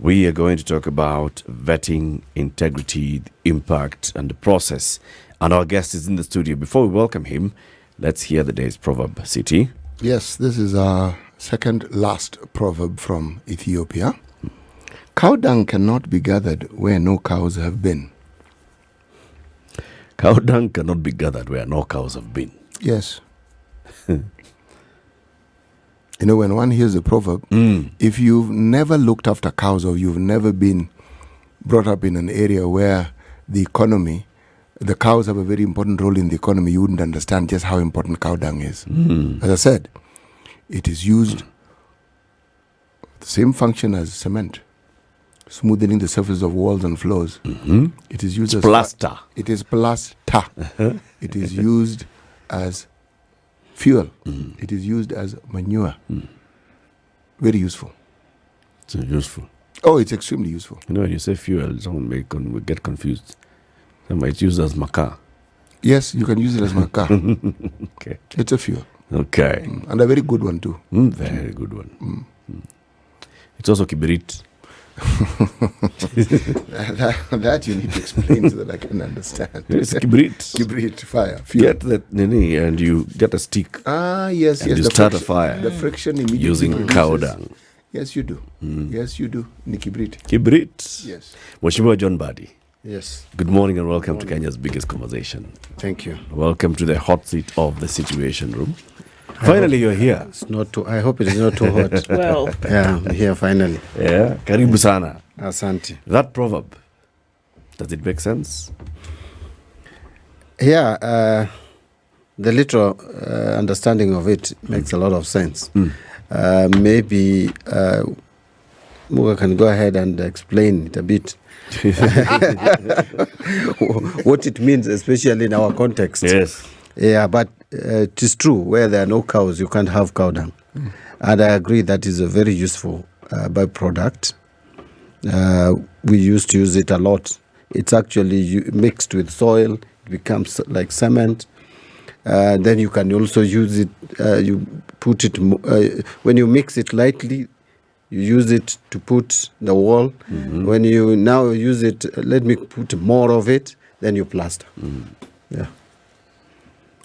We are going to talk about vetting, integrity, the impact, and the process. And our guest is in the studio. Before we welcome him, let's hear the day's proverb. City. Yes, this is our second last proverb from Ethiopia. Cow dung cannot be gathered where no cows have been. Cow dung cannot be gathered where no cows have been. Yes. You know, when one hears the proverb, if you've never looked after cows or you've never been brought up in an area where the cows have a very important role in the economy, you wouldn't understand just how important cow dung is. As I said, it is used the same function as cement, smoothing the surface of walls and floors. It is used as plaster. It is plaster. It is used as fuel. It is used as manure. Very useful. It's useful. Oh, it's extremely useful. You know, when you say fuel, someone will get confused. It's used as maca. Yes, you can use it as maca. Okay. It's a fuel. Okay. And a very good one too. Very good one. It's also kibrit. that you need to explain so that I can understand. It's kibrit. Kibrit, fire, fuel. Get that, and you get a stick. Yes. And you start a fire. The friction immediately using cow dung. Yes, you do. Yes, you do. Ni kibrit. Kibrit. Yes. Mheshimiwa John Mbadi. Yes. Good morning and welcome to Kenya's biggest conversation. Thank you. Welcome to the hot seat of the Situation Room. Finally, you're here. It's not too. I hope it is not too hot. Well, yeah, I'm here finally. Yeah, karibu sana. Asante. That proverb, does it make sense? Yeah, the literal understanding of it makes a lot of sense. Maybe Muga can go ahead and explain it a bit. What it means, especially in our context. Yes. Yeah, but it is true. Where there are no cows, you can't have cow dung. And I agree that is a very useful byproduct. We used to use it a lot. It's actually mixed with soil. It becomes like cement. Then you can also use it. You put it when you mix it lightly. You use it to put the wall. When you now use it, let me put more of it. Then you plaster. Yeah.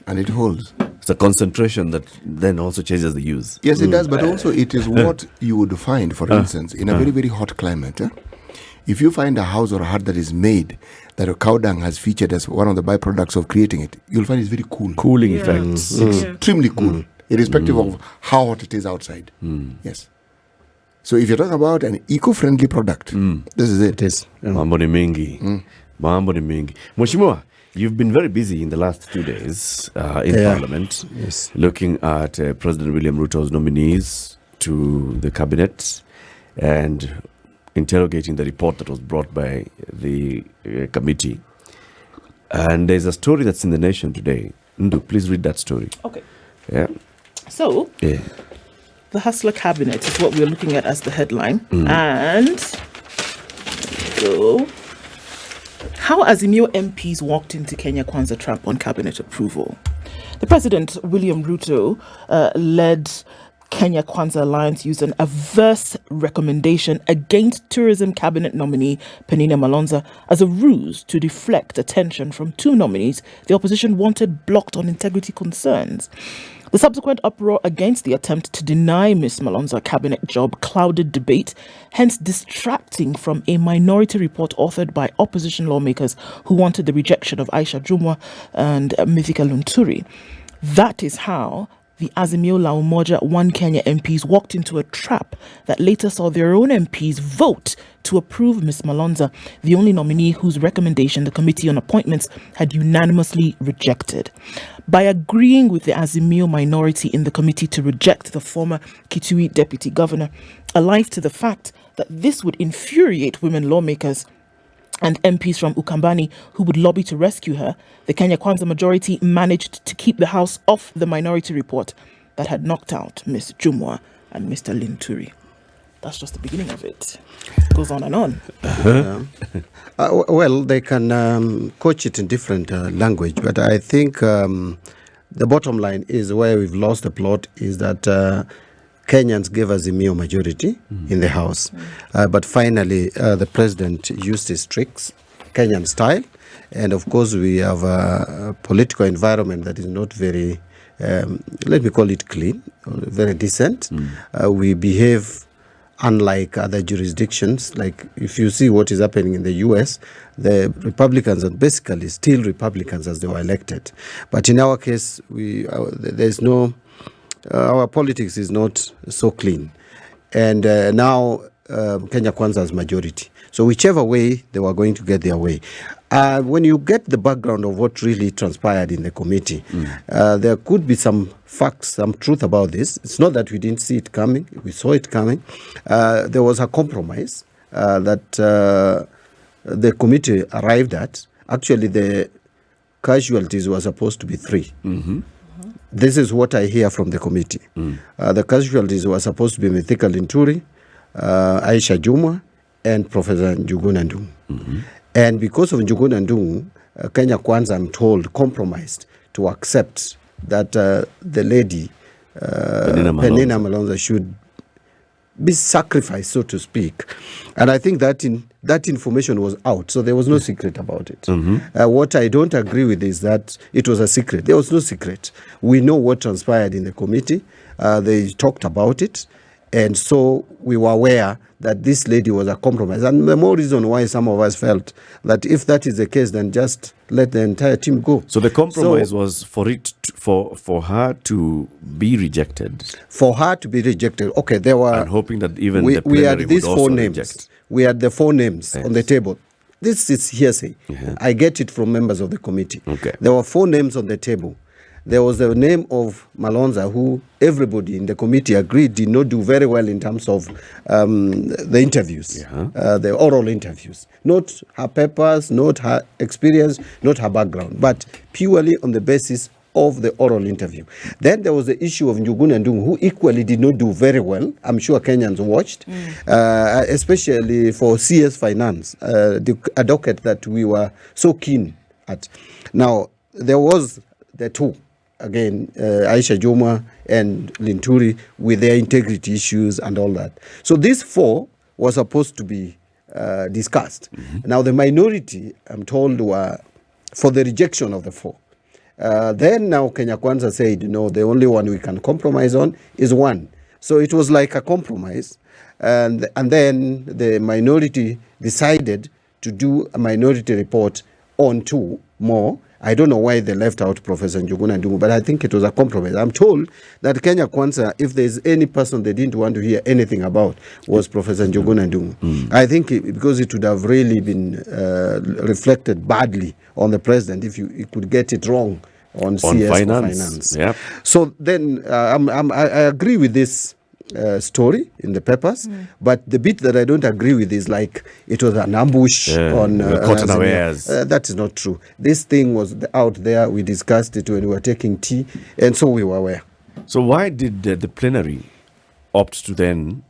And it holds. It's a concentration that then also changes the use. Yes, it does, but also it is what you would find, for instance, in a very, very hot climate. If you find a house or a hut that is made that a cow dung has featured as one of the byproducts of creating it, you'll find it's very cool. Cooling effects. Extremely cool, irrespective of how hot it is outside. Yes. So if you're talking about an eco-friendly product, this is it. It is. Mambo ni mingi. Mambo ni mingi. Mheshimiwa, you've been very busy in the last 2 days in Parliament, looking at President William Ruto's nominees to the cabinet and interrogating the report that was brought by the committee. And there's a story that's in the Nation today. Ndu, please read that story. okay. Yeah. So, the Hustler Cabinet is what we're looking at as the headline. And so, how Azimio MPs walked into Kenya Kwanza trap on cabinet approval. The President, William Ruto, led Kenya Kwanza Alliance used an adverse recommendation against tourism cabinet nominee Penina Malonza as a ruse to deflect attention from two nominees the opposition wanted blocked on integrity concerns. The subsequent uproar against the attempt to deny Ms. Malonza a cabinet job clouded debate, hence distracting from a minority report authored by opposition lawmakers who wanted the rejection of Aisha Jumwa and Mithika Lunturi. That is how the Azimio La Umoja One Kenya MPs walked into a trap that later saw their own MPs vote to approve Ms. Malonza, the only nominee whose recommendation the Committee on Appointments had unanimously rejected. By agreeing with the Azimio minority in the committee to reject the former Kitui deputy governor, alive to the fact that this would infuriate women lawmakers and MPs from Ukambani who would lobby to rescue her, the Kenya Kwanza majority managed to keep the House off the minority report that had knocked out Ms. Jumwa and Mr. Linturi. That's just the beginning of it. It goes on and on. Well, they can coach it in different language, but I think the bottom line is where we've lost the plot is that Kenyans gave Azimio majority in the House. But finally, the president used his tricks, Kenyan style. And of course, we have a political environment that is not very, let me call it clean, very decent. We behave unlike other jurisdictions. Like if you see what is happening in the US, the Republicans are basically still Republicans as they were elected. But in our case, there's no, our politics is not so clean. And now Kenya Kwanza has majority. So whichever way, they were going to get their way. When you get the background of what really transpired in the committee, there could be some facts, some truth about this. It's not that we didn't see it coming. We saw it coming. There was a compromise that the committee arrived at. Actually, the casualties were supposed to be 3. This is what I hear from the committee. The casualties were supposed to be Mithika Linturi, Aisha Juma, and Professor Njuguna Ndung'u. And because of Njuguna Ndung'u, Kenya Kwanza, I'm told, compromised to accept that the lady, Penina Malonza, should be sacrificed, so to speak. And I think that that information was out, so there was no secret about it. What I don't agree with is that it was a secret. There was no secret. We know what transpired in the committee. They talked about it. And so we were aware that this lady was a compromise. And the more reason why some of us felt that if that is the case, then just let the entire team go. So the compromise was for it for her to be rejected. For her to be rejected. Okay, there were... And hoping that even the plenary we had these would also 4 names. reject. We had the 4 names on the table. This is hearsay. I get it from members of the committee. Okay. There were 4 names on the table. There was the name of Malonza, who everybody in the committee agreed did not do very well in terms of the interviews, the oral interviews. Not her papers, not her experience, not her background, but purely on the basis of the oral interview. Then there was the issue of Njuguna Ndung'u, who equally did not do very well. I'm sure Kenyans watched, especially for CS Finance, a docket that we were so keen at. Now, there was the 2. Again, Aisha Juma and Linturi with their integrity issues and all that. So these 4 were supposed to be discussed. Now the minority, I'm told, were for the rejection of the 4. Then now Kenya Kwanza said, no, the only one we can compromise on is 1. So it was like a compromise. And then the minority decided to do a minority report on 2 more. I don't know why they left out Professor Njuguna Ndung'u, but I think it was a compromise. I'm told that Kenya Kwanza, if there's any person they didn't want to hear anything about, was Professor Njuguna Ndung'u. I think because it would have really been reflected badly on the president if he could get it wrong on CS finance. Yep. So then I agree with this story in the papers, but the bit that I don't agree with is like it was an ambush on caught unawares. That is not true. This thing was out there. We discussed it when we were taking tea, and so we were aware. So why did the plenary opt to then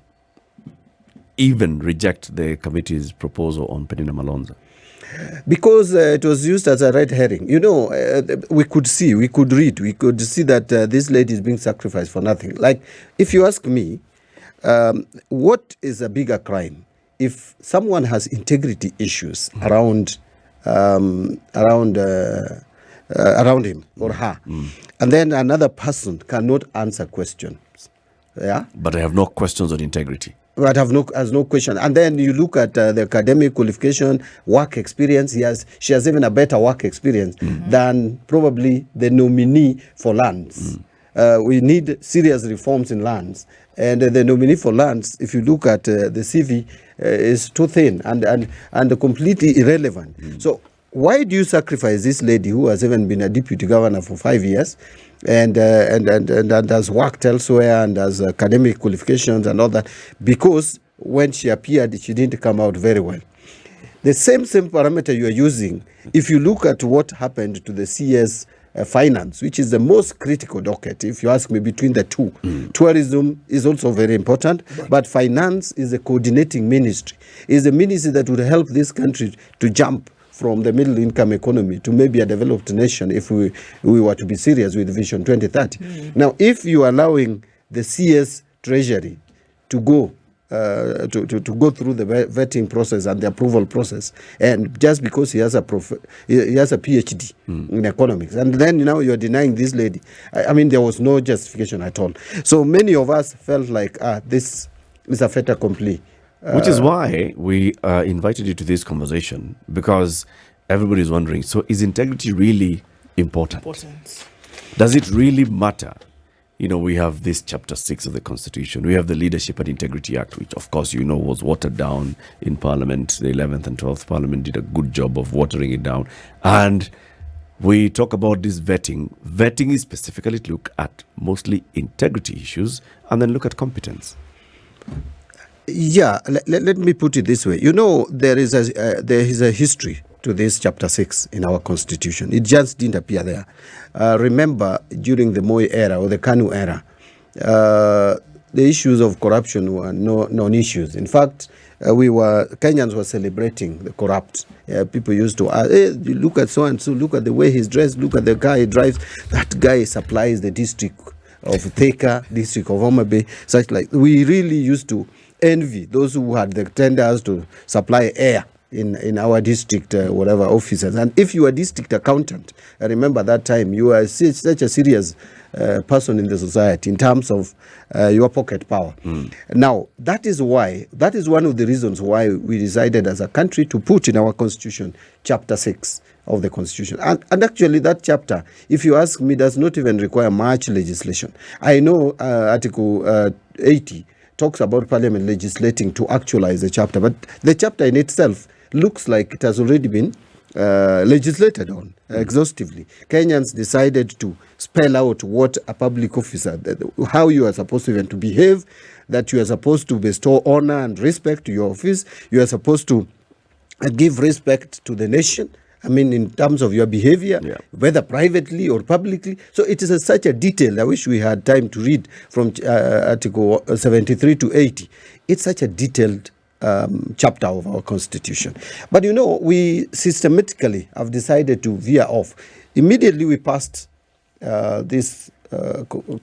even reject the committee's proposal on Penina Malonza? Because it was used as a red herring. You know, we could see, we could read, we could see that this lady is being sacrificed for nothing. Like, if you ask me, what is a bigger crime? If someone has integrity issues around him or her, and then another person cannot answer questions, but I have no questions on integrity. But has no question. And then you look at the academic qualification, work experience. She has even a better work experience than probably the nominee for lands. We need serious reforms in lands. And the nominee for lands, if you look at the CV, is too thin and completely irrelevant. So why do you sacrifice this lady who has even been a deputy governor for 5 years and has worked elsewhere and has academic qualifications and all that, because when she appeared, she didn't come out very well? The same parameter you are using, if you look at what happened to the CS finance, which is the most critical docket, if you ask me, between the 2. Tourism is also very important, but finance is a coordinating ministry. It's a ministry that would help this country to jump from the middle income economy to maybe a developed nation if we were to be serious with Vision 2030. Now, if you are allowing the CS Treasury to go to go through the vetting process and the approval process, and just because he has a PhD in economics, and then you're denying this lady. I mean, there was no justification at all. So many of us felt like this is a fait accompli. Which is why we invited you to this conversation, because everybody's wondering, so is integrity really important? Does it really matter? We have this chapter 6 of the Constitution. We have the Leadership and Integrity Act, which, of course, was watered down in Parliament. The 11th and 12th Parliament did a good job of watering it down. And we talk about this vetting. Vetting is specifically to look at mostly integrity issues and then look at competence. Yeah, let me put it this way. There is a history to this chapter 6 in our Constitution. It just didn't appear there. Remember, during the Moi era or the KANU era, the issues of corruption were non-issues. In fact, Kenyans were celebrating the corrupt. People used to ask, hey, look at so-and-so, look at the way he's dressed, look at the car he drives. That guy supplies the district of Theka, district of Homa Bay, such like. We really used to envy those who had the tenders to supply air in our district, whatever officers. And if you are district accountant, I remember that time, you are such a serious person in the society in terms of your pocket power. Now, that is one of the reasons why we decided as a country to put in our Constitution chapter 6 of the Constitution. And actually that chapter, if you ask me, does not even require much legislation. I know Article 80 talks about Parliament legislating to actualize the chapter, but the chapter in itself looks like it has already been legislated on exhaustively. Kenyans decided to spell out what a public officer, how you are supposed to even to behave, that you are supposed to bestow honor and respect to your office, you are supposed to give respect to the nation. I mean, in terms of your behavior, whether privately or publicly. So it is such a detail. I wish we had time to read from Article 73 to 80. It's such a detailed chapter of our Constitution. But we systematically have decided to veer off. Immediately we passed this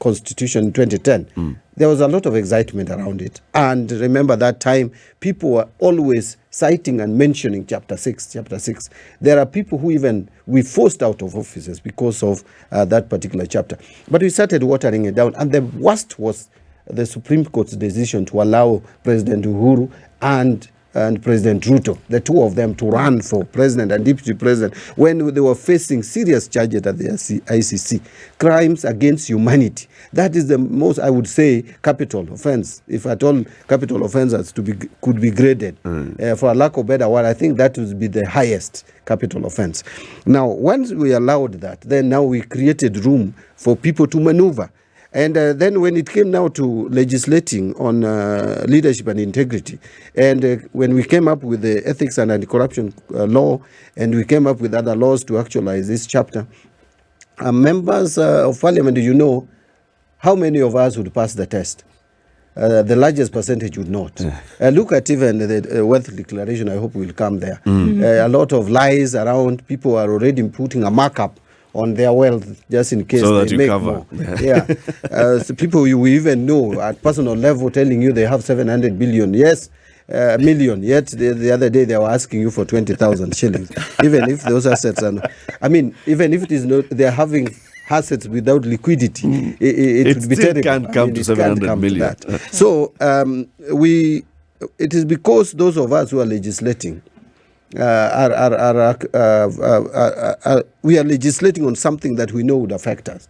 Constitution in 2010. There was a lot of excitement around it. And remember that time, people were always citing and mentioning chapter 6. There are people who even we forced out of offices because of that particular chapter. But we started watering it down. And the worst was the Supreme Court's decision to allow President Uhuru and President Ruto, the two of them, to run for president and deputy president when they were facing serious charges at the ICC, crimes against humanity. That is the most, I would say, capital offense. If at all capital offenses could be graded, for a lack of better word, I think that would be the highest capital offense. Now, once we allowed that, then now we created room for people to maneuver. And then when it came now to legislating on leadership and integrity, and when we came up with the ethics and anti-corruption law, and we came up with other laws to actualize this chapter, members of parliament, how many of us would pass the test? The largest percentage would not. Look at even the wealth declaration. I hope we'll come there. A lot of lies around. People are already putting a markup on their wealth just in case so that they you make cover. more. So people you even know at personal level telling you they have 700 billion. Yes, million. Yet the other day they were asking you for 20,000 shillings. Even if those assets are, even if it is not, they're having assets without liquidity. It would be terrible. Can't come to 700 million. So it is because those of us who are legislating we are legislating on something that we know would affect us.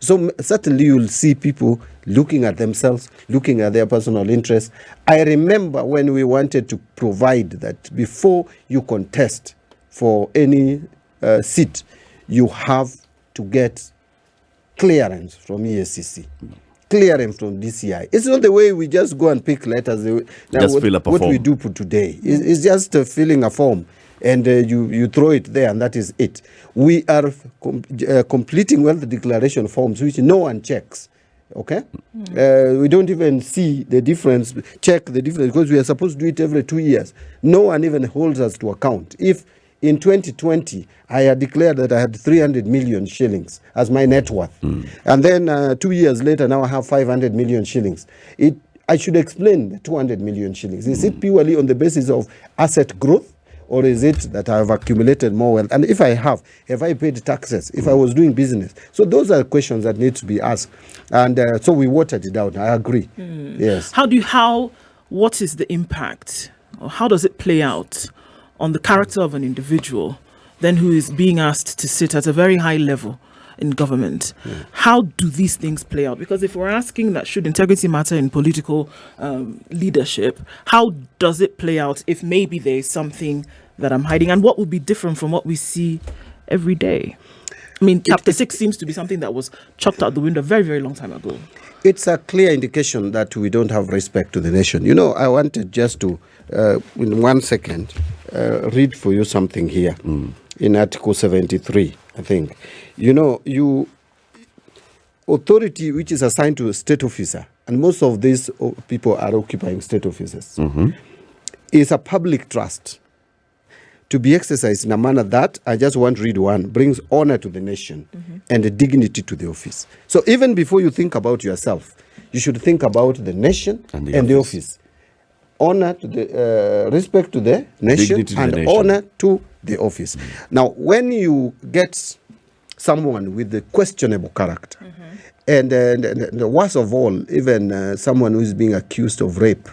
So certainly you'll see people looking at themselves, looking at their personal interests. I remember when we wanted to provide that before you contest for any seat, you have to get clearance from EACC. Clearance from DCI. It's not the way we just go and pick letters. Just fill up a form. What we do today is just filling a form, and you throw it there, and that is it. We are completing wealth declaration forms, which no one checks. Okay, we don't even see the difference. Check the difference because we are supposed to do it every 2 years. No one even holds us to account. If in 2020, I had declared that I had 300 million shillings as my net worth. And then 2 years later, now I have 500 million shillings. I should explain the 200 million shillings. Is it purely on the basis of asset growth? Or is it that I have accumulated more wealth? And if I have I paid taxes? If I was doing business? So those are questions that need to be asked. And so we watered it out. I agree. Yes. What is the impact, or how does it play out on the character of an individual then who is being asked to sit at a very high level in government? How do these things play out? Because if we're asking that should integrity matter in political leadership, how does it play out if maybe there is something that I'm hiding? And what would be different from what we see every day? I mean, Chapter 6 seems to be something that was chucked out the window a very, very long time ago. It's a clear indication that we don't have respect to the nation. You know, I wanted just to, in 1 second, read for you something here in Article 73, I think. You know, authority which is assigned to a state officer, and most of these people are occupying state offices, is a public trust to be exercised in a manner that, I just want to read one, brings honor to the nation and a dignity to the office. So even before you think about yourself, you should think about the nation and the office. Honor to the respect to the nation and honor to the office. Now, when you get someone with the questionable character, and the worst of all, even someone who is being accused of rape,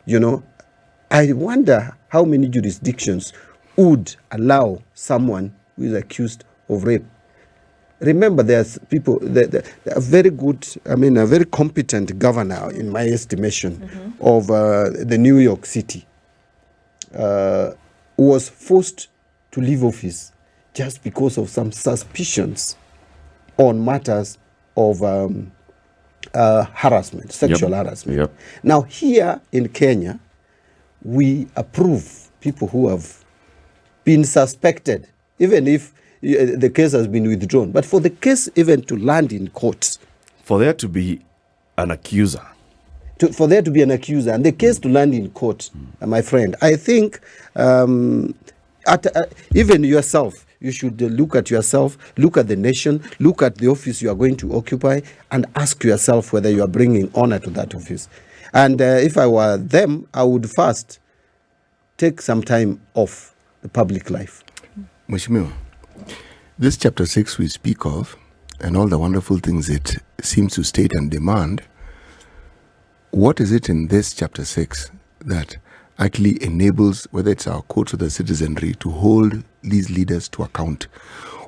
you know, I wonder how many jurisdictions would allow someone who is accused of rape. Remember, there's people that are very good, a very competent governor, in my estimation, of the New York City, was forced to leave office just because of some suspicions on matters of harassment, sexual harassment. Now, here in Kenya, we approve people who have been suspected, even if the case has been withdrawn. But for the case even to land in court, for there to be an accuser, and the case to land in court, my friend, I think even yourself, you should look at yourself, look at the nation, look at the office you are going to occupy, and ask yourself whether you are bringing honor to that office. And if I were them, I would first take some time off the public life. Mheshimiwa, this chapter 6 we speak of, and all the wonderful things it seems to state and demand, what is it in this chapter 6 that actually enables, whether it's our courts or the citizenry, to hold these leaders to account?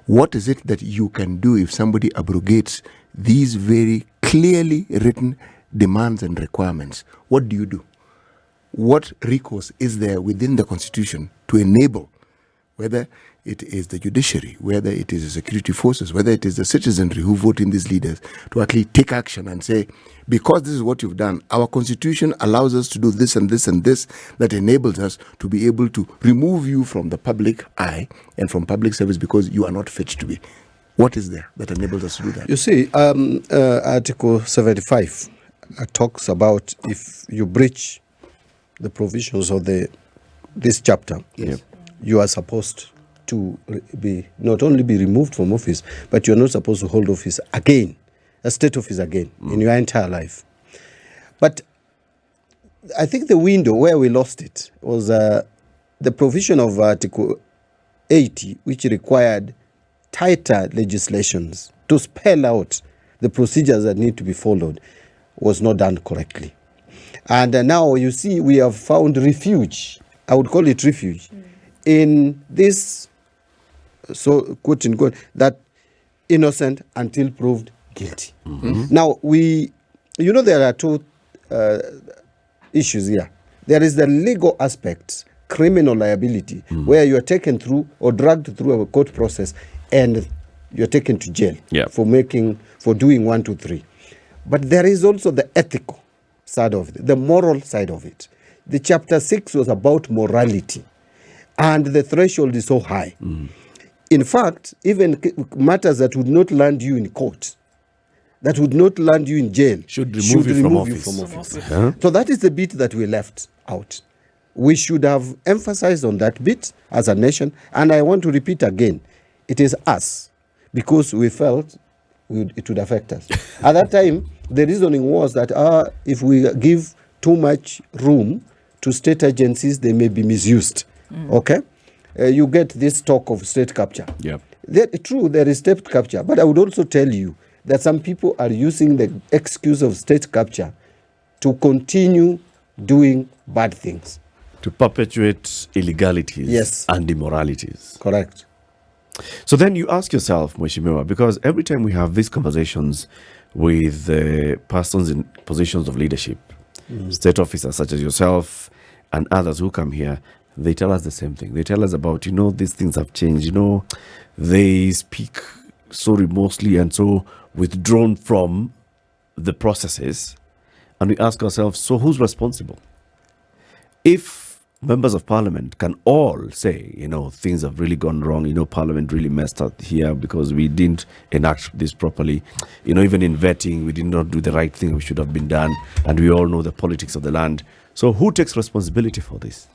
What is it that you can do if somebody abrogates these very clearly written demands and requirements? What do you do? What recourse is there within the Constitution to enable, whether it is the judiciary, whether it is the security forces, whether it is the citizenry who vote in these leaders, to actually take action and say, because this is what you've done, our Constitution allows us to do this and this and this, that enables us to be able to remove you from the public eye and from public service because you are not fit to be. What is there that enables us to do that? You see, Article 75 talks about if you breach the provisions of this chapter, you are supposed to be not only be removed from office, but you're not supposed to hold office again, a state office again, in your entire life. But I think the window where we lost it was the provision of Article 80, which required tighter legislations to spell out the procedures that need to be followed, was not done correctly. And now you see we have found refuge, I would call it refuge, in this, so quote unquote, that innocent until proved guilty. Now there are two issues here. There is the legal aspect, criminal liability, where you are taken through or dragged through a court process and you're taken to jail for doing 1, 2, 3. But there is also the ethical side of it, the moral side of it. The chapter 6 was about morality, and the threshold is so high. In fact, even matters that would not land you in court, that would not land you in jail, should remove you from office. So that is the bit that we left out. We should have emphasized on that bit as a nation. And I want to repeat again, it is us, because we felt it would affect us. At that time, the reasoning was that if we give too much room to state agencies, they may be misused. Okay? You get this talk of state capture. Yep. True, there is state capture, but I would also tell you that some people are using the excuse of state capture to continue doing bad things. To perpetuate illegalities Yes. and immoralities. Correct. So then you ask yourself, Mheshimiwa, because every time we have these conversations with persons in positions of leadership, state officers such as yourself and others who come here, they tell us the same thing. They tell us about, these things have changed. They speak so remotely and so withdrawn from the processes. And we ask ourselves, so who's responsible? If members of parliament can all say, things have really gone wrong, parliament really messed up here because we didn't enact this properly, even in vetting, we did not do the right thing we should have been done, and we all know the politics of the land. So who takes responsibility for this?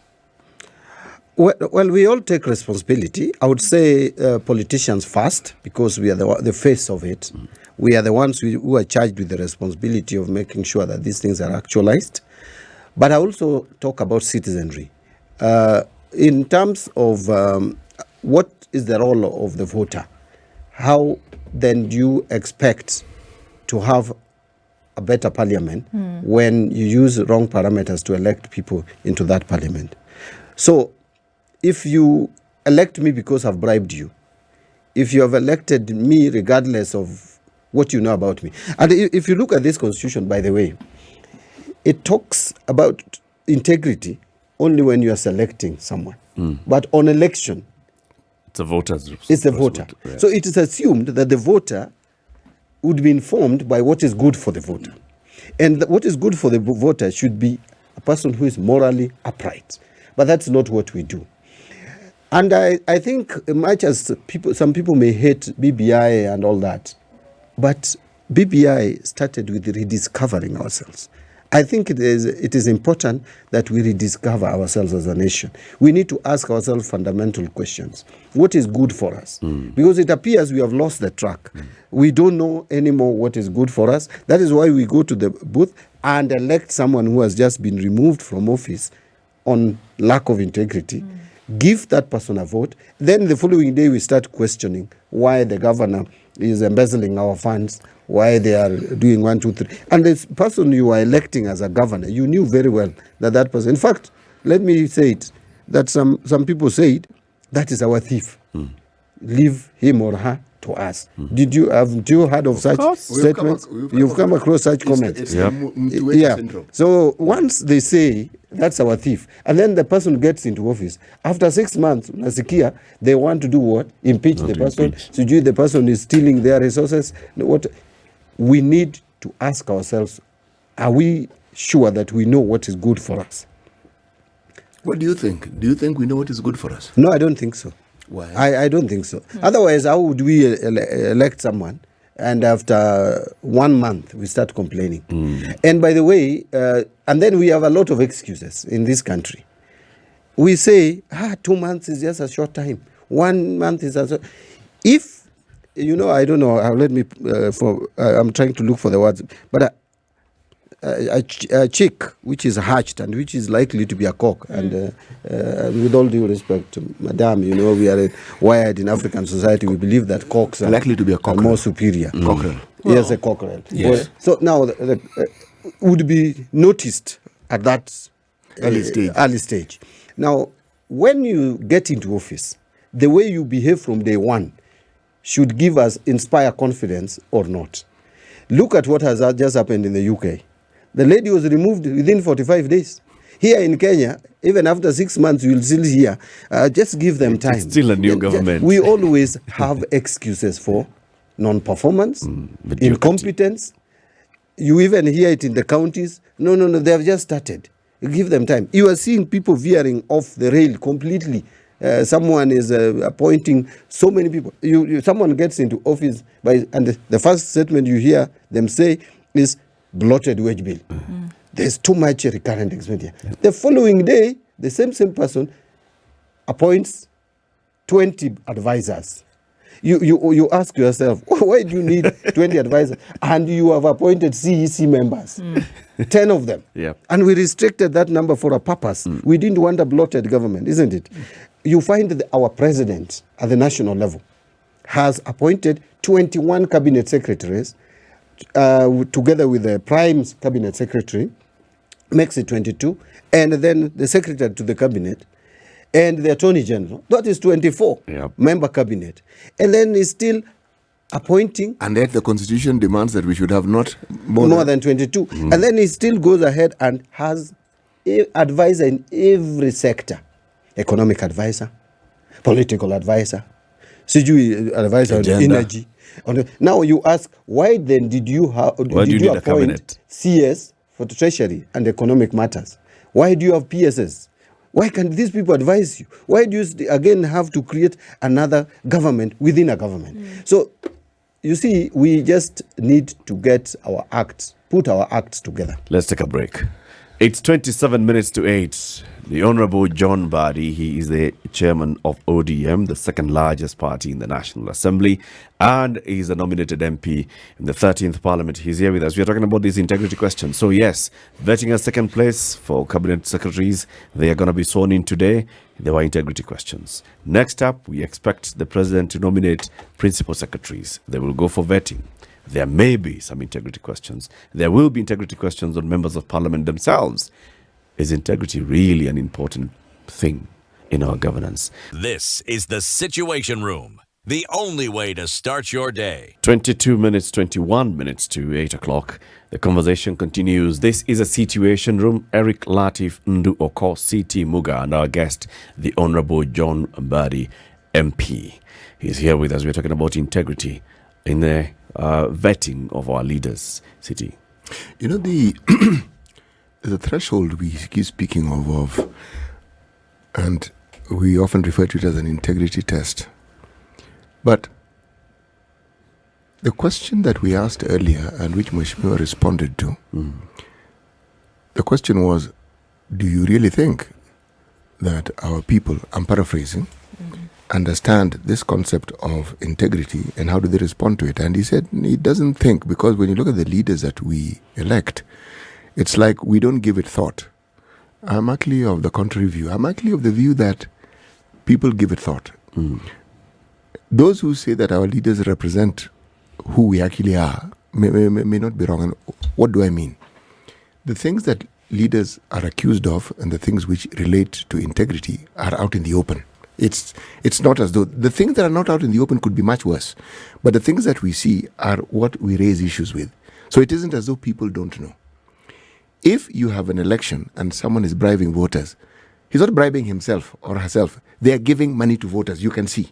Well, we all take responsibility. I would say politicians first, because we are the face of it. We are the ones who are charged with the responsibility of making sure that these things are actualized. But I also talk about citizenry. In terms of what is the role of the voter, how then do you expect to have a better parliament when you use wrong parameters to elect people into that parliament? So, if you elect me because I've bribed you, if you have elected me regardless of what you know about me, and if you look at this constitution, by the way, it talks about integrity only when you are selecting someone. But on election, it's a voter's it's the voter. Yeah. So it is assumed that the voter would be informed by what is good for the voter. And what is good for the voter should be a person who is morally upright. But that's not what we do. And I think much as some people may hate BBI and all that, but BBI started with rediscovering ourselves. I think it is important that we rediscover ourselves as a nation. We need to ask ourselves fundamental questions. What is good for us? Because it appears we have lost the track. We don't know anymore what is good for us. That is why we go to the booth and elect someone who has just been removed from office on lack of integrity. Give that person a vote. Then the following day we start questioning why the governor is embezzling our funds, why they are doing 1, 2, 3. And this person you are electing as a governor, you knew very well that person. In fact, let me say it, that some people said, that is our thief. Leave him or her to us. Have you heard of such statements? You've come across such comments. So once they say that's our thief, and then the person gets into office, after 6 months, nasikia, they want to do what? Impeach the person. So the person is stealing their resources. What? We need to ask ourselves, are we sure that we know what is good for us? What do you think? Do you think we know what is good for us? No, I don't think so. Why? I don't think so. Otherwise, how would we elect someone and after 1 month we start complaining? And by the way, and then we have a lot of excuses in this country. We say, 2 months is just a short time. 1 month is a short. If, I don't know, let me, I'm trying to look for the words, but a chick which is hatched and which is likely to be a cock, and with all due respect, madam, we are wired in African society, we believe that cocks are likely to be a are more superior. Cockerel. Yes, a cockerel. Yes. So now would be noticed at that early stage. Now, when you get into office, the way you behave from day one should inspire confidence or not. Look at what has just happened in the UK. The lady was removed within 45 days. Here in Kenya, even after 6 months, you will still hear, just give them time. It's still a new government. We always have excuses for non-performance, incompetence. You even hear it in the counties. No, they have just started. You give them time. You are seeing people veering off the rail completely. Someone is appointing so many people. Someone gets into office, and the first statement you hear them say is bloated wage bill. There's too much recurrent expenditure. The following day, the same person appoints 20 advisors. You ask yourself, why do you need 20 advisors? And you have appointed CEC members, 10 of them. Yep. And we restricted that number for a purpose. We didn't want a bloated government, isn't it? You find that our president at the national level has appointed 21 cabinet secretaries together with the prime's cabinet secretary, makes it 22, and then the secretary to the cabinet, and the Attorney General. That is 24 member cabinet. And then he's still appointing. And yet the Constitution demands that we should have not more than 22. And then he still goes ahead and has an advisor in every sector. Economic advisor, political advisor, CGU advisor on energy. Now you ask, why then did you appoint CS for the Treasury and Economic Matters? Why do you have PSS? Why can't these people advise you? Why do you again have to create another government within a government? So, you see, we just need to put our acts together. Let's take a break. It's 27 minutes to 8. The Honorable John MBADI, he is the chairman of ODM, the second largest party in the National Assembly, and he's a nominated MP in the 13th Parliament. He's here with us. We're talking about these integrity questions. So yes, vetting a second place for cabinet secretaries. They are going to be sworn in today. There were integrity questions. Next up, we expect the president to nominate principal secretaries. They will go for vetting. There may be some integrity questions. There will be integrity questions on members of parliament themselves. Is integrity really an important thing in our governance? This is the Situation Room, the only way to start your day. 21 minutes to 8 o'clock. The conversation continues. This is a Situation Room. Eric Latif Ndu Oko, CT Muga, and our guest, the Honorable John MBADI, MP. He's here with us. We're talking about integrity in the vetting of our leaders, City. You know, the threshold we keep speaking of, and we often refer to it as an integrity test. But the question that we asked earlier and which Mheshimiwa responded to, the question was, do you really think that our people, I'm paraphrasing, understand this concept of integrity and how do they respond to it? And he said he doesn't think, because when you look at the leaders that we elect, it's like we don't give it thought. I'm actually of the contrary view. I'm actually of the view that people give it thought. Those who say that our leaders represent who we actually are may not be wrong. And what do I mean? The things that leaders are accused of and the things which relate to integrity are out in the open. It's not as though the things that are not out in the open could be much worse. But the things that we see are what we raise issues with. So it isn't as though people don't know. If you have an election and someone is bribing voters, he's not bribing himself or herself. They are giving money to voters, you can see.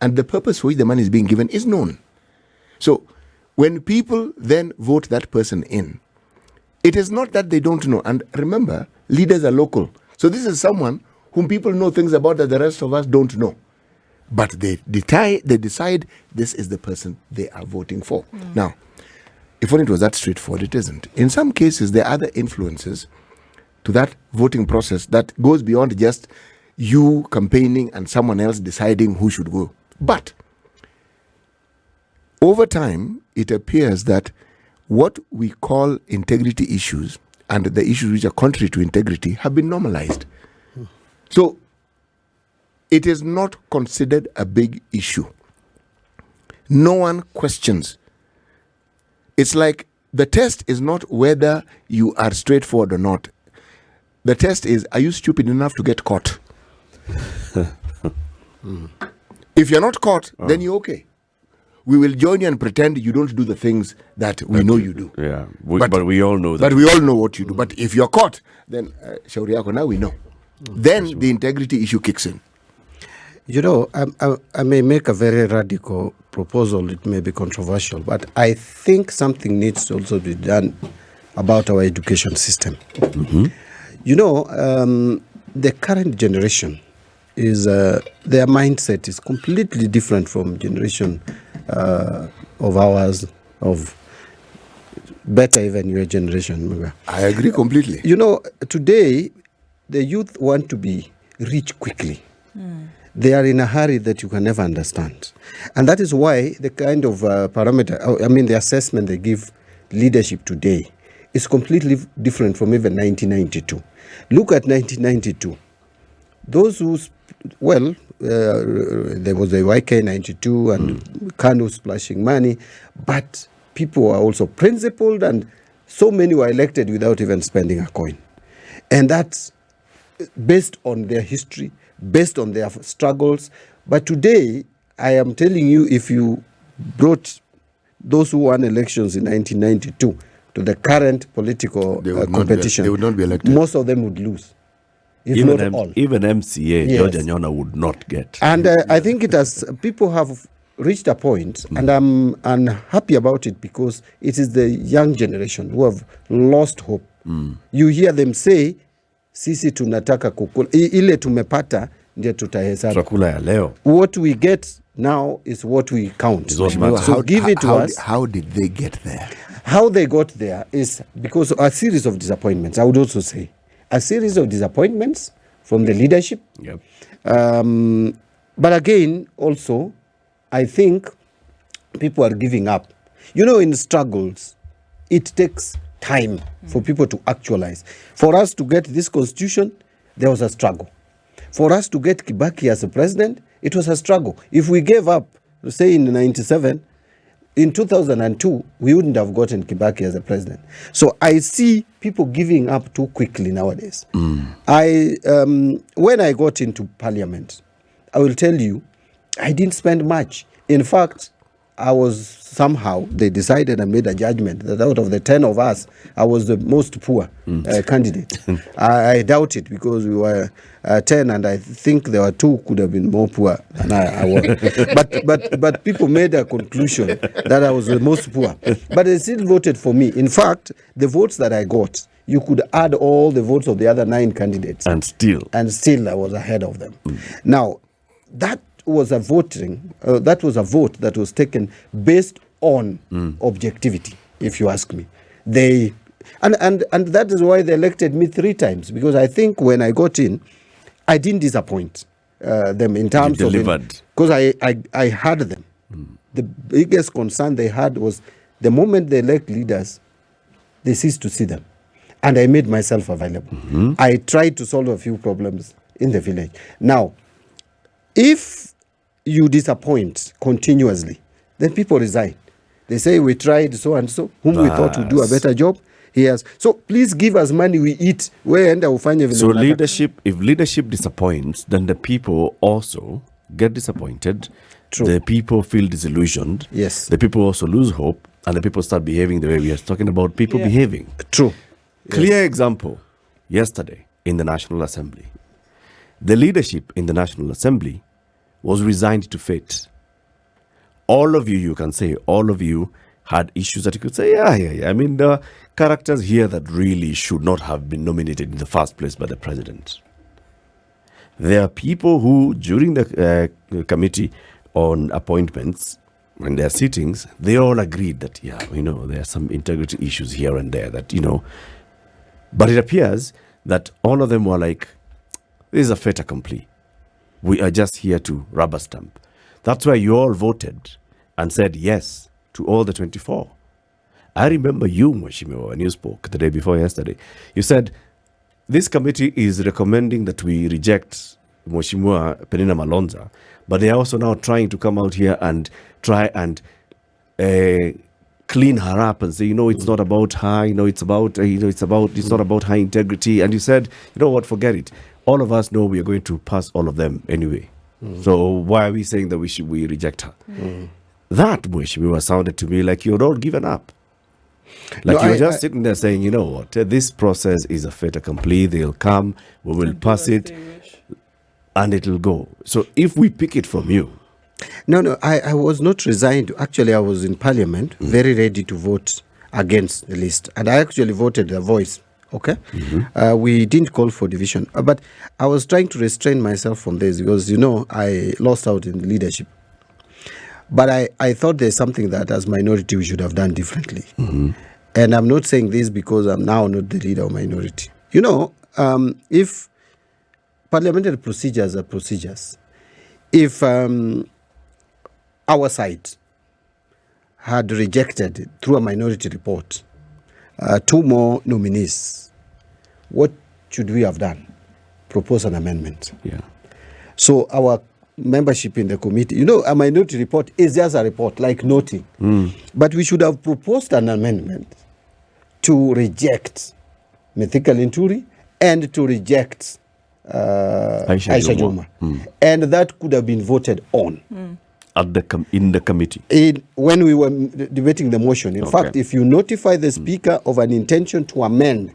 And the purpose for which the money is being given is known. So when people then vote that person in, it is not that they don't know. And remember, leaders are local. So this is someone whom people know things about that the rest of us don't know. But they decide this is the person they are voting for. Now, if only it was that straightforward, it isn't. In some cases, there are other influences to that voting process that goes beyond just you campaigning and someone else deciding who should go. But over time, it appears that what we call integrity issues and the issues which are contrary to integrity have been normalized. So it is not considered a big issue. No one questions. It's like the test is not whether you are straightforward or not. The test is, are you stupid enough to get caught? If you're not caught, then you're okay. We will join you and pretend you don't do the things that we know you do. Yeah, but we all know that. But we all know what you do. But if you're caught, then shauri yako, now we know. Then the integrity issue kicks in. You know, I may make a very radical proposal. It may be controversial, but I think something needs to also be done about our education system. You know, the current generation is their mindset is completely different from generation of ours, of better even your generation. I agree completely. You know, today the youth want to be rich quickly. They are in a hurry that you can never understand. And that is why the kind of the assessment they give leadership today is completely different from even 1992. Look at 1992. Those who, there was a YK 92 and Kanu splashing money, but people were also principled, and so many were elected without even spending a coin. And that's based on their history, based on their struggles. But today, I am telling you, if you brought those who won elections in 1992 to the current political competition, they would not be elected. Most of them would lose, if Even not all. Even MCA, Yes. George Anyona would not get. And I think it has, people have reached a point, and I'm unhappy about it, because it is the young generation who have lost hope. You hear them say, sisi tunataka kukula, ile tumepata ndio tutahesabu. Tutakula ya leo. What we get now is what we count. Is what matters. So give it to us. How did they get there? How they got there is because a series of disappointments. I would also say a series of disappointments from the leadership. Yep. But again, also, I think people are giving up. You know, in struggles, it takes time for people to actualize. For us to get this constitution, there was a struggle. For us to get Kibaki as a president, it was a struggle. If we gave up, say in 97, in 2002, we wouldn't have gotten Kibaki as a president. So I see people giving up too quickly nowadays. When I got into parliament, I will tell you, I didn't spend much. In fact, they decided and made a judgment that out of the 10 of us, I was the most poor candidate. I doubt it, because we were 10, and I think there were 2 could have been more poor than I was. But people made a conclusion that I was the most poor. But they still voted for me. In fact, the votes that I got, you could add all the votes of the other 9 candidates. And still I was ahead of them. Now, that was a vote that was taken based on objectivity, if you ask me. And that is why they elected me 3 times, because I think when I got in, I didn't disappoint them in terms of delivered. Because I had them. The biggest concern they had was the moment they elect leaders, they cease to see them. And I made myself available. I tried to solve a few problems in the village. Now, if you disappoint continuously, then people resign. They say, we tried so and so, whom we thought would do a better job. So please give us money, we eat. So if leadership disappoints, then the people also get disappointed. True. The people feel disillusioned. Yes. The people also lose hope, and the people start behaving the way we are talking about people behaving. True. Clear example, yesterday in the National Assembly. The leadership in the National Assembly was resigned to fate. All of you can say, all of you had issues that you could say, yeah. I mean, the characters here that really should not have been nominated in the first place by the president. There are people who, during the committee on appointments, when their sittings, they all agreed that, there are some integrity issues here and there that, but it appears that all of them were like, this is a fait accompli. We are just here to rubber stamp. That's why you all voted and said yes to all the 24. I remember you, Mheshimiwa, when you spoke the day before yesterday. You said, this committee is recommending that we reject Mheshimiwa Penina Malonza, but they are also now trying to come out here and try and clean her up and say, it's not about her, it's not about high integrity. And you said, forget it. All of us know we are going to pass all of them anyway. So why are we saying that we reject her? That, Mheshimiwa, sounded to me like you're all given up. Like you're just sitting there saying, this process is a fait accompli. They'll come, we will pass it, and it'll go. So if we pick it from you. No, I was not resigned. Actually, I was in parliament, very ready to vote against the list. And I actually voted a voice. Okay? We didn't call for division. But I was trying to restrain myself from this because, I lost out in leadership. But I thought there's something that as minority we should have done differently. And I'm not saying this because I'm now not the leader of minority. If parliamentary procedures are procedures. If our side had rejected through a minority report 2 more nominees, what should we have done? Propose an amendment. Yeah. So our membership in the committee, a minority report is just a report, like noting. But we should have proposed an amendment to reject Mithika Linturi and to reject Aisha Juma. And that could have been voted on. In the committee? When we were debating the motion. In fact, if you notify the speaker of an intention to amend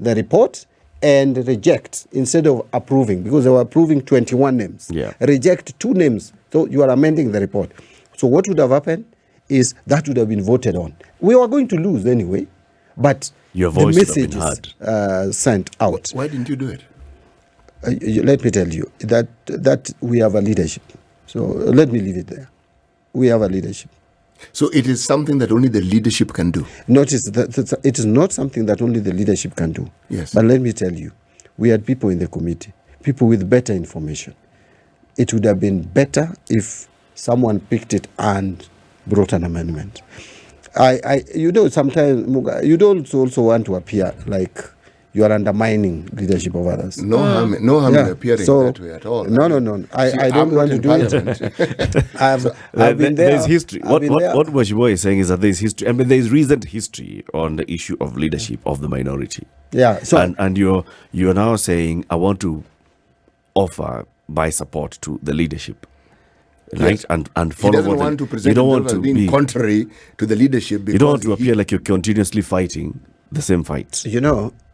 the report and reject instead of approving, because they were approving 21 names, reject 2 names, so you are amending the report. So what would have happened is that would have been voted on. We were going to lose anyway, but your voice the message would have been heard. Sent out. Why didn't you do it? Let me tell you that we have a leadership. So let me leave it there. We have a leadership. So it is something that only the leadership can do. Notice that it is not something that only the leadership can do. Yes. But let me tell you, we had people in the committee, people with better information. It would have been better if someone picked it and brought an amendment. Sometimes you don't also want to appear like you are undermining leadership of others. No harm in appearing that way at all. No. I don't want to do it. I've been there. There's history. What Mwashibo is saying is that there's history. I mean, there's recent history on the issue of leadership of the minority. Yeah. So and you're now saying, I want to offer my support to the leadership. Right? Yes. And follow. He doesn't want to present himself as being contrary to the leadership. You don't want to appear like you're continuously fighting the same fights.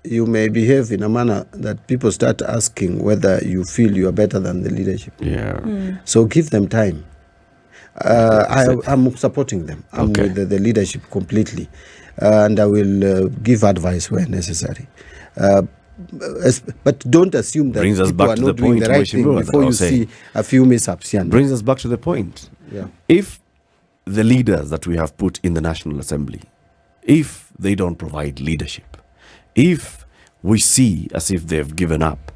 You may behave in a manner that people start asking whether you feel you are better than the leadership. Yeah. So give them time. I'm supporting them. I'm with the leadership completely. And I will give advice where necessary. But don't assume that brings us people back are to not the doing point the right thing before you see a few mishaps. Brings us back to the point. Yeah. If the leaders that we have put in the National Assembly, if they don't provide leadership, if we see as if they've given up,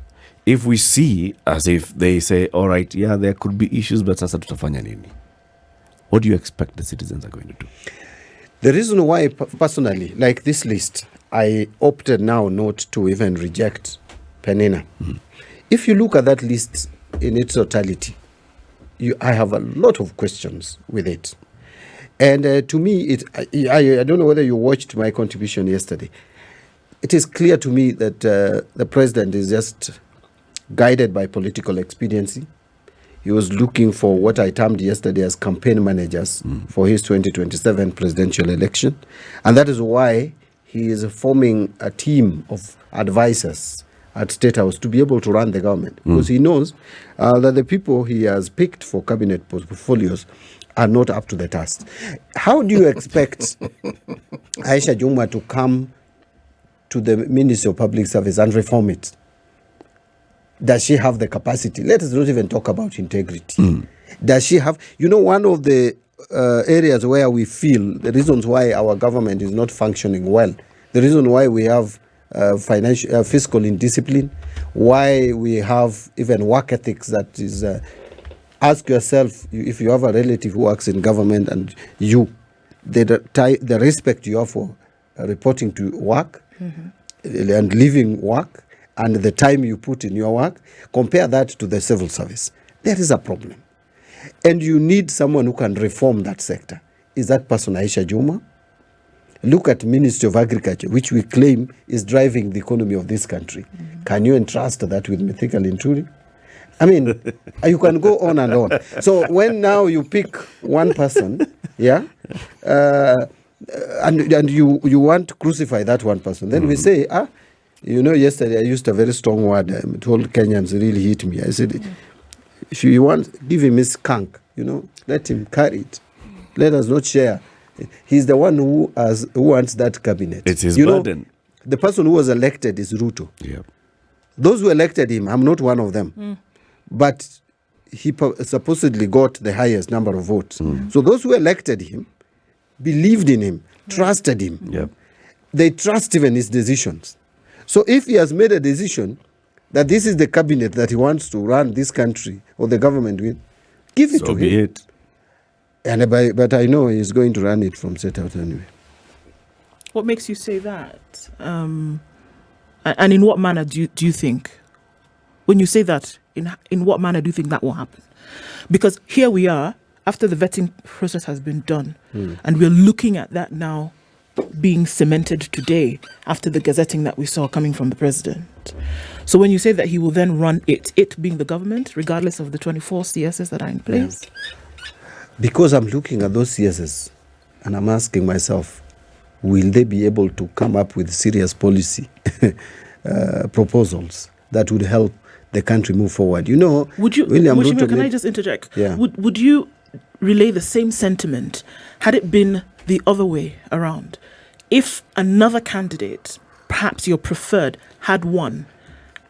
if we see as if they say, all right, yeah, there could be issues, but sasa tutafanya nini? What do you expect the citizens are going to do? The reason why, personally, like this list, I opted now not to even reject Penina. If you look at that list in its totality, I have a lot of questions with it. And to me, I don't know whether you watched my contribution yesterday. It is clear to me that the president is just guided by political expediency. He was looking for what I termed yesterday as campaign managers for his 2027 presidential election. And that is why he is forming a team of advisors at State House to be able to run the government. Because he knows that the people he has picked for cabinet portfolios are not up to the task. How do you expect Aisha Juma to come to the Ministry of Public Service and reform it? Does she have the capacity? Let us not even talk about integrity. Does she have, one of the areas where we feel the reasons why our government is not functioning well, the reason why we have fiscal indiscipline, why we have even work ethics that is, ask yourself if you have a relative who works in government and the respect you have for reporting to work and leaving work and the time you put in your work, compare that to the civil service. There is a problem. And you need someone who can reform that sector. Is that person Aisha Juma? Look at Ministry of Agriculture, which we claim is driving the economy of this country. Can you entrust that with Mithika Linturi? I mean, you can go on and on. So when now you pick one person, and you want to crucify that one person, then we say, yesterday I used a very strong word. I told Kenyans, really hit me. I said, if you want, give him his skunk, let him carry it. Let us not share. He's the one who wants that cabinet. It's his burden. The person who was elected is Ruto. Yeah. Those who elected him, I'm not one of them. But he supposedly got the highest number of votes. So those who elected him believed in him, trusted him. Yep. They trust even his decisions. So if he has made a decision that this is the cabinet that he wants to run this country or the government with, give it So to be him. it. But I know he's going to run it from State House anyway. What makes you say that? And in what manner do you think? When you say that, in what manner do you think that will happen? Because here we are, after the vetting process has been done, and we're looking at that now being cemented today after the gazetting that we saw coming from the president. So when you say that he will then run it being the government, regardless of the 24 CSs that are in place? Because I'm looking at those CSs and I'm asking myself, will they be able to come up with serious policy proposals that would help the country move forward? You know, William Ruto, can I just interject? Yeah. Would you relay the same sentiment had it been the other way around? If another candidate, perhaps your preferred, had won,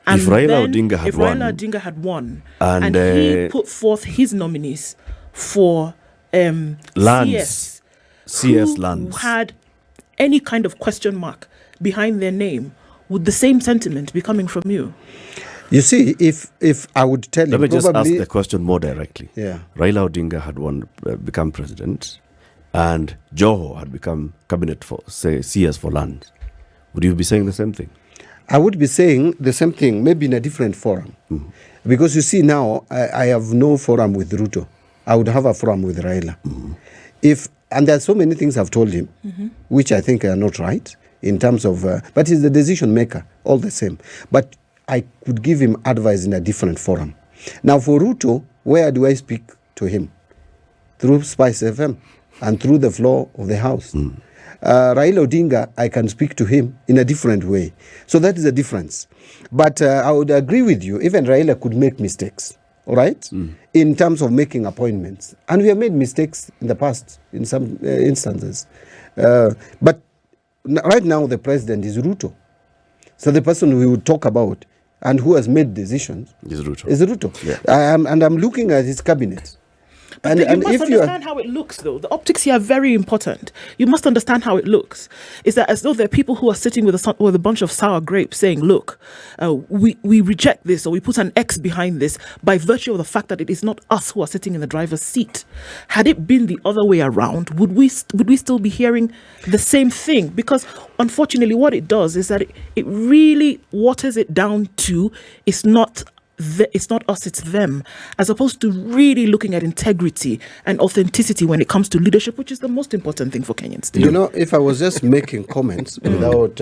and If Raila then Odinga had won, Raila Odinga had won, and, he put forth his nominees for Lands. CS who lands. had any kind of question mark behind their name, would the same sentiment be coming from you? you see, if I would tell Let you, me just ask probably, the question more directly. Yeah. Raila Odinga had become president, and Joho had become cabinet for, say, CS for land. Would you be saying the same thing? I would be saying the same thing, maybe in a different forum. Because you see now, I have no forum with Ruto. I would have a forum with Raila. And there are so many things I've told him, which I think are not right in terms of, but he's the decision maker, all the same. But I could give him advice in a different forum. Now for Ruto, where do I speak to him? Through SpiceFM and through the floor of the House. Raila Odinga, I can speak to him in a different way. So that is a difference. But I would agree with you, even Raila could make mistakes, all right, in terms of making appointments. And we have made mistakes in the past, in some instances. But right now, the president is Ruto. So the person we would talk about and who has made decisions Is Ruto. is Ruto. Yeah. And I'm looking at his cabinet. But you must understand how it looks, though. The optics here are very important. You must understand how it looks. It's that as though there are people who are sitting with a bunch of sour grapes saying, look, we reject this, or we put an X behind this by virtue of the fact that it is not us who are sitting in the driver's seat. Had it been the other way around, would we still be hearing the same thing? Because unfortunately, what it does is that it really waters it down to it's not us, it's them, as opposed to really looking at integrity and authenticity when it comes to leadership, which is the most important thing for Kenyans to do. You know, if I was just making comments without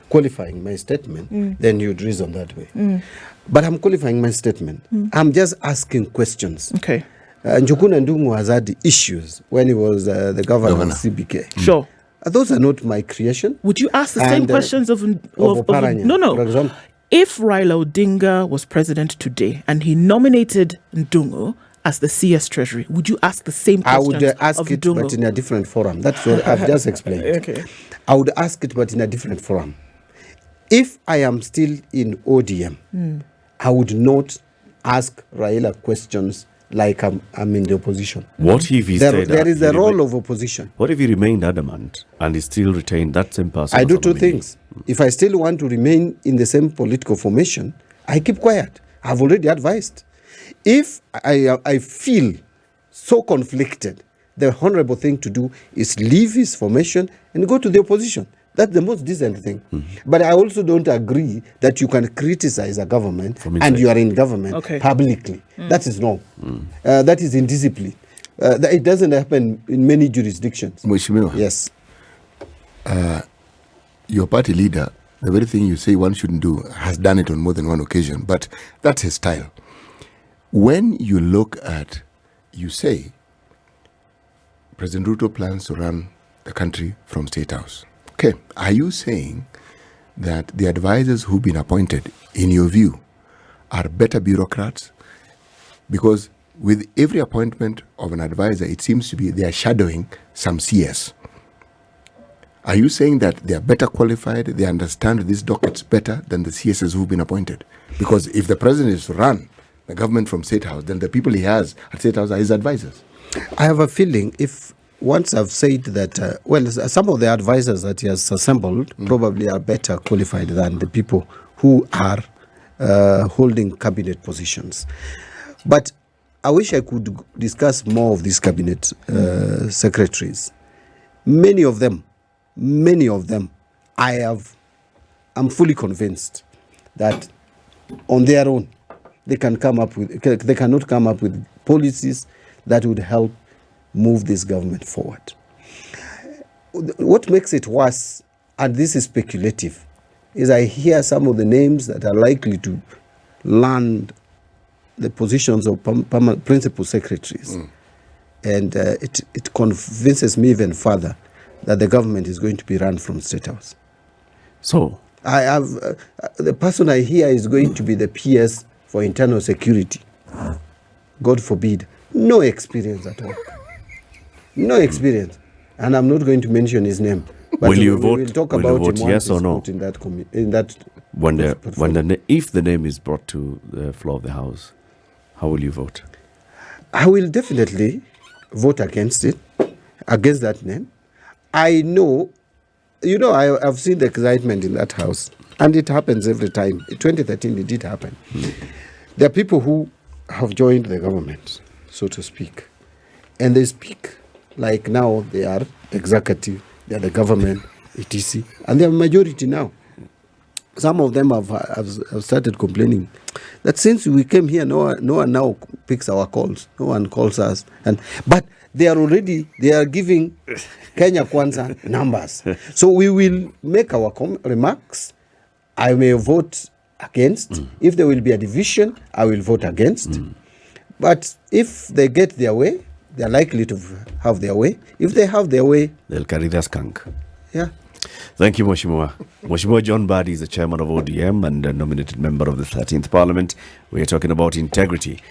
qualifying my statement, then you'd reason that way. But I'm qualifying my statement. I'm just asking questions. Okay. Njukuna Ndung'u has had issues when he was the governor of CBK. Sure. Those are not my creation. Would you ask the same questions of Oparanya, no. for example? If Raila Odinga was president today and he nominated Ndung'u as the CS Treasury, would you ask the same I questions would ask of it, Ndung'u? but in a different forum. That's what I've just explained. Okay. I would ask it, but in a different forum. If I am still in ODM, I would not ask Raila questions like I'm in the opposition. What if he said There is the he role of opposition. What if he remained adamant and he still retained that same person? I as do a two nominee? things. If I still want to remain in the same political formation, I keep quiet. I've already advised. If I feel so conflicted, the honorable thing to do is leave his formation and go to the opposition. That's the most decent thing. But I also don't agree that you can criticize a government and you are in government publicly. That is wrong. That is indiscipline. It doesn't happen in many jurisdictions. Mheshimiwa, Yes. Your party leader, the very thing you say one shouldn't do, has done it on more than one occasion, but that's his style. When you look at, you say, President Ruto plans to run the country from State House. Okay, are you saying that the advisors who've been appointed, in your view, are better bureaucrats? Because with every appointment of an advisor, it seems to be they are shadowing some CS. Are you saying that they are better qualified, they understand these dockets better than the CSs who've been appointed? Because if the president is to run the government from State House, then the people he has at State House are his advisors. I have a feeling once I've said that, some of the advisors that he has assembled probably are better qualified than the people who are holding cabinet positions. But I wish I could discuss more of these cabinet secretaries. Many of them, I'm fully convinced that on their own, they cannot come up with policies that would help move this government forward. What makes it worse, and this is speculative, is I hear some of the names that are likely to land the positions of principal secretaries. And it convinces me even further that the government is going to be run from State House. So? I have the person I hear is going to be the PS for internal security. God forbid. No experience at all. No experience. And I'm not going to mention his name. But will you vote? We'll talk will about you vote him yes or no? If the name is brought to the floor of the House, how will you vote? I will definitely vote against it, against that name. I know, I've seen the excitement in that House, and it happens every time. In 2013, it did happen. There are people who have joined the government, so to speak, and they speak like now they are executive, they are the government, etc., and they are majority now. Some of them have started complaining that since we came here, no one now picks our calls. No one calls us. But they are giving Kenya Kwanza numbers. So we will make our remarks. I may vote against. If there will be a division, I will vote against. But if they get their way, they are likely to have their way. If they have their way, they'll carry their skunk. Yeah. Thank you, Mheshimiwa. Mheshimiwa John MBADI is the chairman of ODM and a nominated member of the 13th Parliament. We are talking about integrity.